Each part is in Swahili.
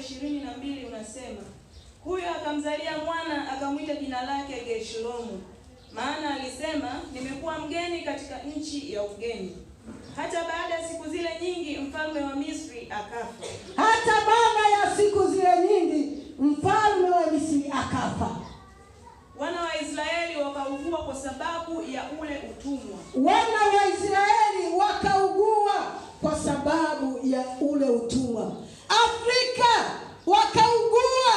22 unasema, huyo akamzalia mwana akamwita jina lake Geshulomu, maana alisema, nimekuwa mgeni katika nchi ya ugeni. Hata baada ya siku zile nyingi mfalme wa Misri akafa. Hata baada ya siku zile nyingi mfalme wa Misri akafa. Wana wa Israeli wakaugua kwa sababu ya ule utumwa. Wana wa Israeli wakaugua kwa sababu ya ule utumwa. Afrika wakaugua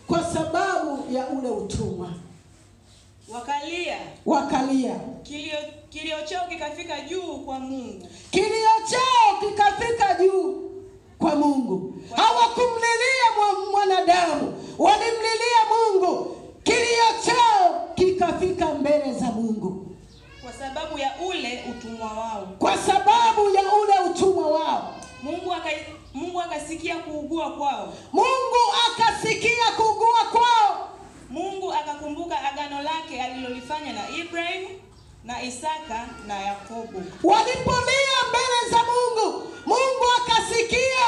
kwa sababu ya ule utumwa. Wakalia. Kilio chao kikafika juu kwa Mungu. Kilio chao kikafika juu kwa Mungu. Hawakumlilia mwanadamu, walimlilia Mungu. Kilio chao kikafika mbele za Mungu kwa sababu ya ule utumwa wao. Kwa sababu ya ule utumwa wao. Mungu akasikia kuugua kwao. Mungu akakumbuka agano lake alilolifanya na Ibrahim na Isaka na Yakobo. Walipolia mbele za Mungu, Mungu akasikia.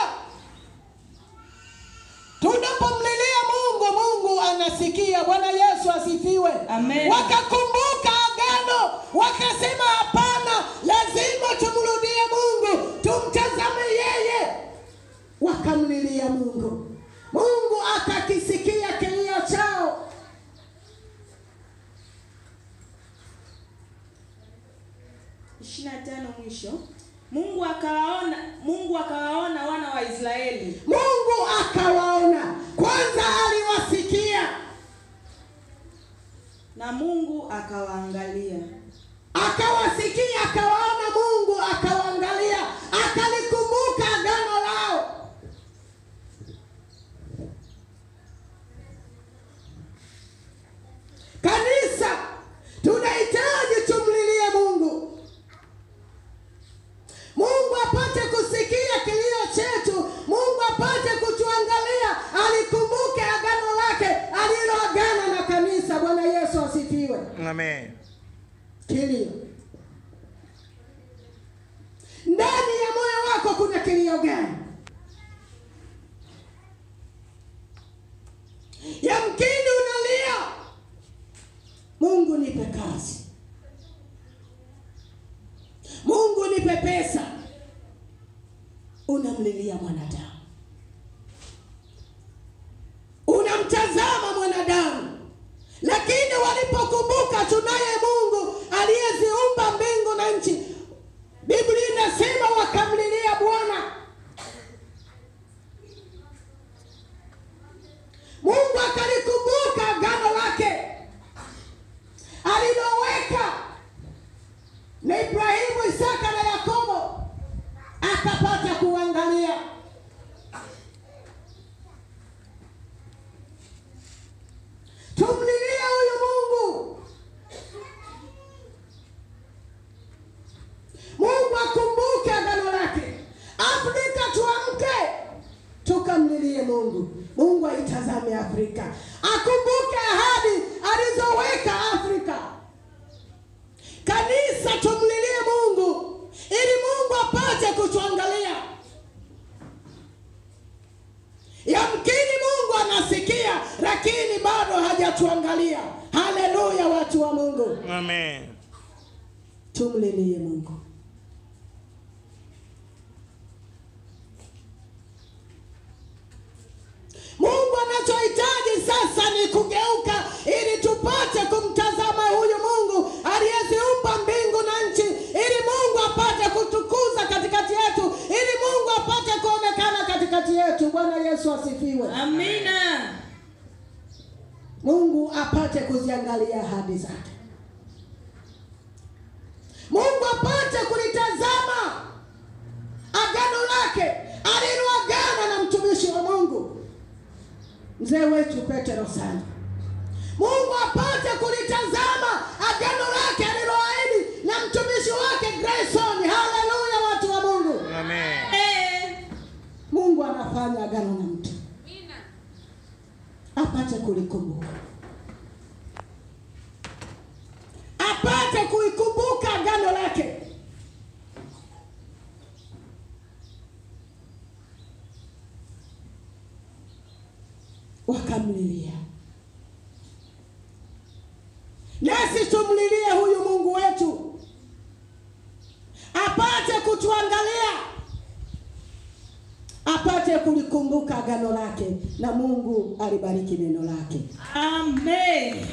Tunapomlilia Mungu, Mungu anasikia. Bwana Yesu asifiwe. Amen. Wakakumbuka agano, wakasema hapana, lazima tumrudie Mungu, tumtazame yeye. Wakamlilia Mungu. Mungu akakisikia kilio chao. Mwisho, Mungu akawaona wana wa Israeli. Mungu akawaona. Kwanza aliwasikia. Na Mungu akawaangalia. Akawasikia, akawaona. Mungu akawaangalia, akalikumbuka agano lao. Kanisa, tunahitaji tumlilie Mungu. Mungu apate kusikia kilio chetu. Mungu apate kutuangalia, alikumbuke agano lake aliloagana na kanisa. Bwana Yesu asifiwe. Amen. Kilio. Ndani ya moyo wako kuna kilio gani? Yamkini unalia, Mungu nipe kazi, Mungu nipe pesa. Unamlilia mwanadamu, unamtazama mwanadamu. Lakini walipokumbuka tunaye Mungu aliyeziumba mbingu na nchi, Biblia inasema wakamlilia Bwana. Mungu akalikumbuka agano lake aliloweka na Ibrahimu, Isaka na Yakobo, akapata kuangalia. Tumlilie huyu Mungu. Mungu akumbuke agano lake. Afrika tuamke, tukamlilie Mungu. Mungu aitazame Afrika, akumbuke ahadi alizoweka Afrika. Kanisa, tumlilie Mungu ili Mungu apate kutuangalia. Yamkini Mungu anasikia, lakini bado hajatuangalia. Haleluya, watu wa Mungu. Amen. Tumlilie Mungu. Mungu anachohitaji sasa ni kugeuka ili tupate kumtazama huyu Mungu aliyeziumba mbingu na nchi, ili Mungu apate kutukuza katikati yetu, ili Mungu apate kuonekana katikati yetu. Bwana Yesu asifiwe. Amina. Mungu apate kuziangalia ahadi zake. Mungu apate kulitazama agano lake aliloagana na mtumishi wa Mungu, mzee wetu Petro sana. Mungu apate kulitazama agano lake aliloahidi na mtumishi wake Grayson. Haleluya, watu wa Mungu. Amen. Mungu anafanya agano na mtu, apate kulikumbuka, apate kuikumbuka agano lake. wakamlilia. Nasi tumlilie huyu Mungu wetu apate kutuangalia, apate kulikumbuka agano lake, na Mungu alibariki neno lake. Amen.